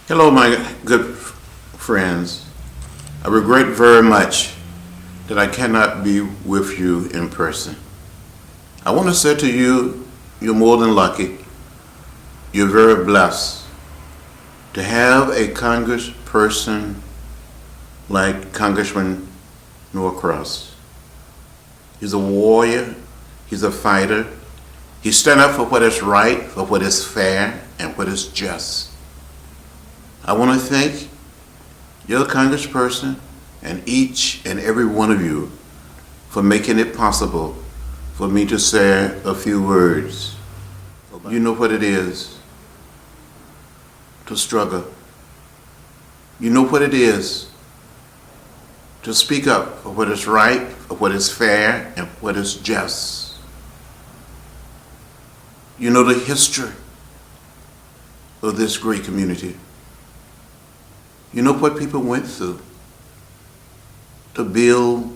Hello, my good friends. I regret very much that I cannot be with you in person. I want to say to you, you're more than lucky. You're very blessed to have a congressperson like Congressman Norcross. He's a warrior. He's a fighter. He stands up for what is right, for what is fair, and what is just. I want to thank your congressperson and each and every one of you for making it possible for me to say a few words. You know what it is to struggle. You know what it is to speak up for what is right, for what is fair, and what is just. You know the history of this great community. You know what people went through to build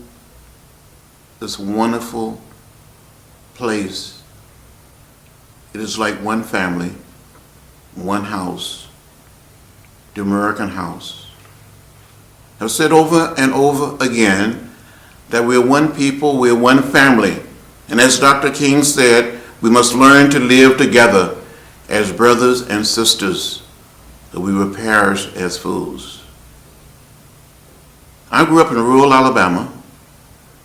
this wonderful place. It is like one family, one house, the American house. I've said over and over again that we're one people, we're one family. And as Dr. King said, we must learn to live together as brothers and sisters, that we will perish as fools. I grew up in rural Alabama,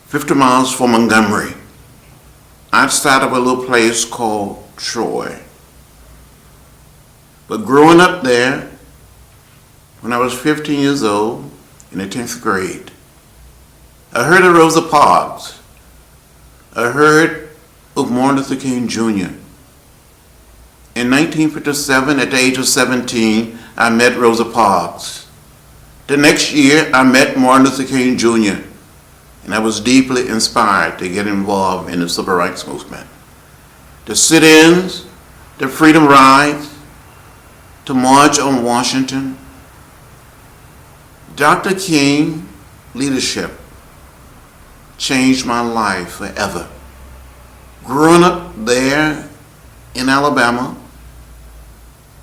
50 miles from Montgomery, outside of a little place called Troy. But growing up there, when I was 15 years old, in the 10th grade, I heard of Rosa Parks. I heard of Martin Luther King Jr. In 1957, at the age of 17, I met Rosa Parks. The next year, I met Martin Luther King Jr., and I was deeply inspired to get involved in the civil rights movement. The sit-ins, the freedom rides, to march on Washington. Dr. King leadership changed my life forever. Growing up there in Alabama,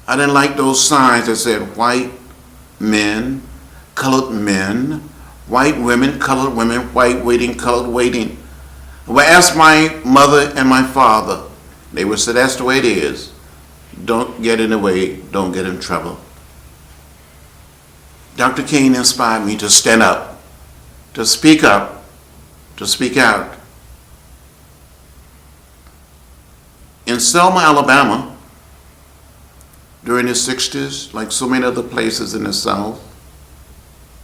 I didn't like those signs that said white men, white women, colored women, white waiting, colored waiting. When I asked my mother and my father, they would say, that's the way it is. Don't get in the way, don't get in trouble. Dr. King inspired me to stand up, to speak out. In Selma, Alabama, during the 60s, like so many other places in the South,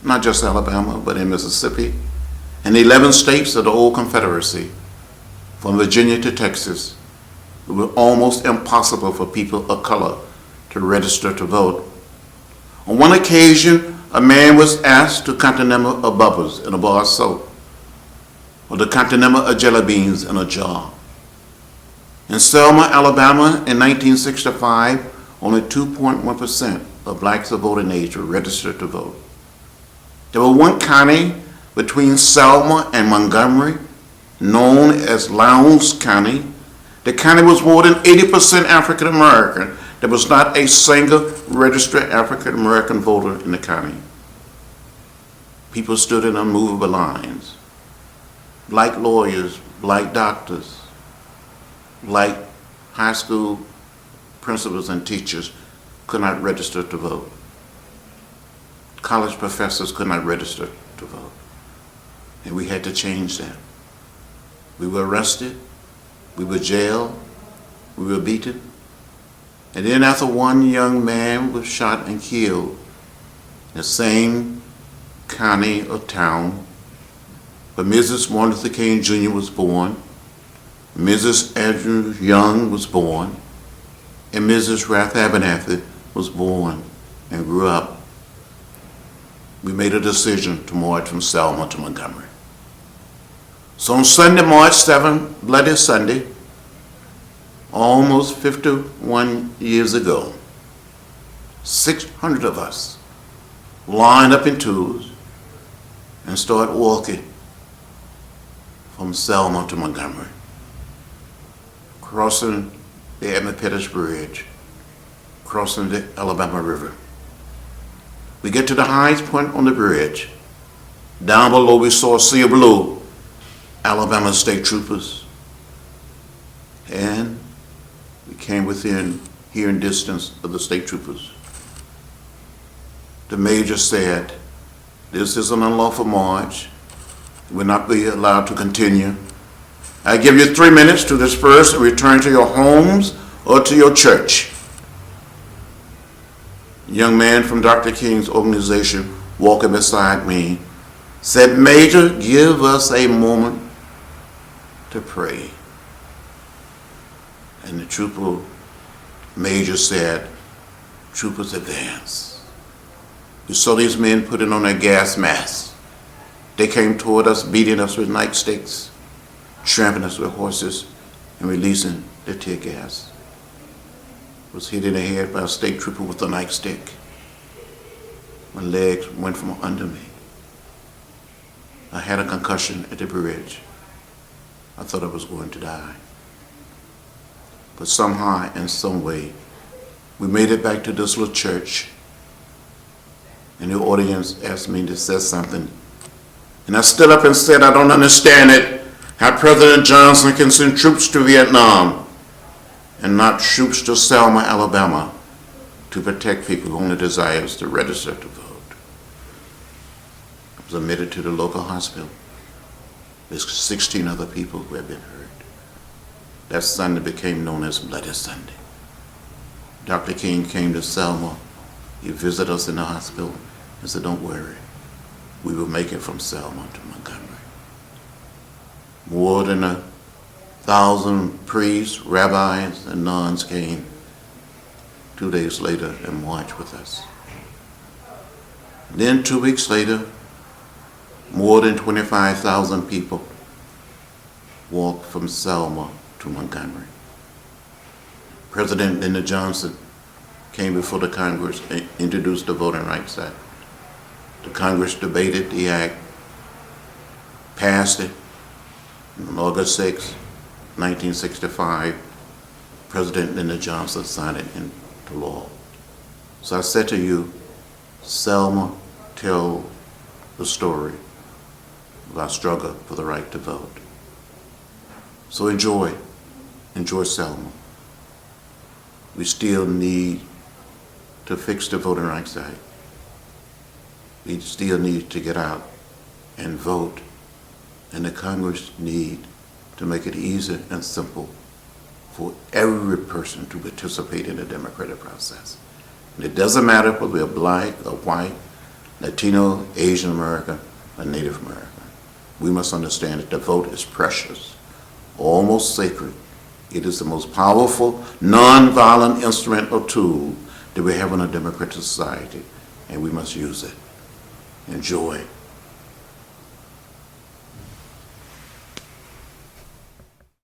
not just Alabama, but in Mississippi, and 11 states of the old Confederacy, from Virginia to Texas, it was almost impossible for people of color to register to vote. On one occasion, a man was asked to continental of bubbles in a bar of soap, or the continental of jelly beans in a jar. In Selma, Alabama, in 1965, only 2.1% of blacks of voting age were registered to vote. There was one county between Selma and Montgomery, known as Lowndes County. The county was more than 80% African American. There was not a single registered African American voter in the county. People stood in unmovable lines. Black lawyers, black doctors, black high school principals and teachers could not register to vote. College professors could not register to vote. And we had to change that. We were arrested, we were jailed, we were beaten. And then after one young man was shot and killed in the same county or town where Mrs. Martin Luther King Jr. was born, Mrs. Andrew Young was born, and Mrs. Rath Abernathy was born and grew up. We made a decision to march from Selma to Montgomery. So on Sunday, March 7, Bloody Sunday, almost 51 years ago, 600 of us lined up in twos and started walking from Selma to Montgomery, crossing the Edmund Pettus Bridge, crossing the Alabama River. We get to the highest point on the bridge. Down below we saw a sea of blue, Alabama state troopers. And we came within hearing distance of the state troopers. The major said, "This is an unlawful march. Will not be allowed to continue. I give you 3 minutes to disperse and return to your homes or to your church." A young man from Dr. King's organization walking beside me said, "Major, give us a moment to pray." And the trooper major said, "Troopers, advance." We saw these men putting on their gas masks. They came toward us, beating us with nightsticks, trampling us with horses, and releasing their tear gas. I was hit in the head by a state trooper with a nightstick. My legs went from under me. I had a concussion at the bridge. I thought I was going to die. But somehow, in some way, we made it back to this little church. And the audience asked me to say something. And I stood up and said, "I don't understand it, how President Johnson can send troops to Vietnam and not troops to Selma, Alabama, to protect people who only desire to register to vote." I was admitted to the local hospital. There's 16 other people who have been hurt. That Sunday became known as Bloody Sunday. Dr. King came to Selma. He visited us in the hospital and said, "Don't worry. We will make it from Selma to Montgomery." More than 1,000 priests, rabbis, and nuns came 2 days later and marched with us. Then 2 weeks later, more than 25,000 people walked from Selma to Montgomery. President Lyndon Johnson came before the Congress and introduced the Voting Rights Act. The Congress debated the act, passed it. On August 6, 1965, President Lyndon Johnson signed it into law. So I said to you, Selma tell the story of our struggle for the right to vote. So enjoy Selma. We still need to fix the Voting Rights Act. We still need to get out and vote, and the Congress need to make it easy and simple for every person to participate in the democratic process. And it doesn't matter whether we're black or white, Latino, Asian American, or Native American. We must understand that the vote is precious, almost sacred. It is the most powerful, non-violent instrument or tool that we have in a democratic society, and we must use it. Enjoy.